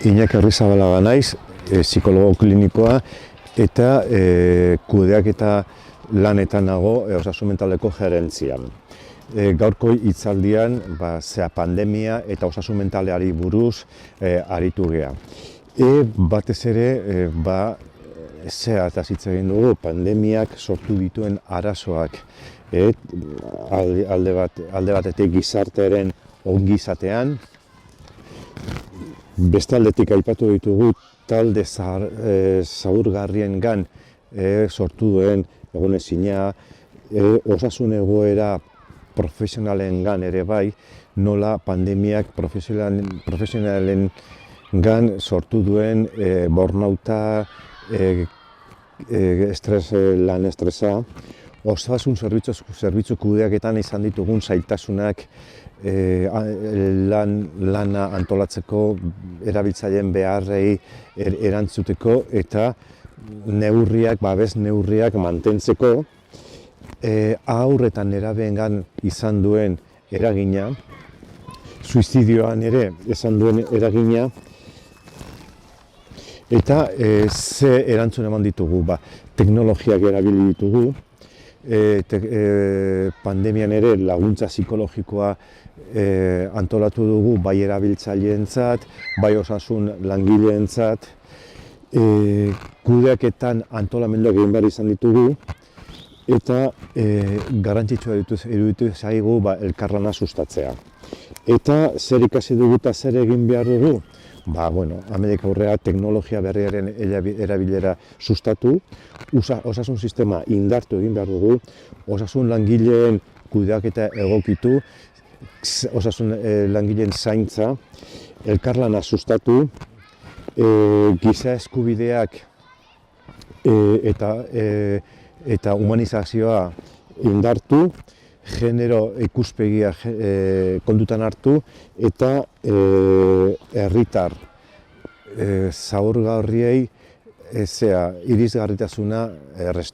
Iñaki Arrizabalaga naiz, psikologo klinikoa eta kudeaketa lanetan nago osasun mentaleko gerentzian. Gaurko hitzaldian pandemia eta osasun mentaleari buruz aritu gea. Batez ere, zehataz hitz egin dugu, pandemiak sortu dituen arazoak alde batetik gizartearen ongizatean, beste aldetik aipatu ditugu talde zaurgarriengan sortu duen egonezina, osasun egoera profesionalengan ere bai, nola pandemiak profesionalengan sortu duen burnouta, lan estresa, osasun zerbitzu kudeaketan izan ditugun zailtasunak, lana antolatzeko, erabiltzaileen beharrei erantzuteko eta babes neurriak mantentzeko, haur eta nerabeengan izan duen eragina, suizidioan ere izan duen eragina, eta ze erantzun eman ditugu, teknologiak erabili ditugu, pandemian ere laguntza psikologikoa antolatu dugu bai erabiltzaileentzat, bai osasun langileentzat, kudeaketan antolamenduak egin behar izan ditugu, eta garrantzitsua iruditu zaigu elkarlana sustatzea. Eta zer ikasi dugu eta zer egin behar dugu? Hemendik aurrera teknologia berriaren erabilera sustatu, osasun sistema indartu egin behar dugu, osasun langileen kudeaketa egokitu, osasun langileen zaintza, elkarlana sustatu, giza eskubideak eta humanizazioa indartu, genero ikuspegia kontutan hartu eta herritar zaurgarriei irisgarritasuna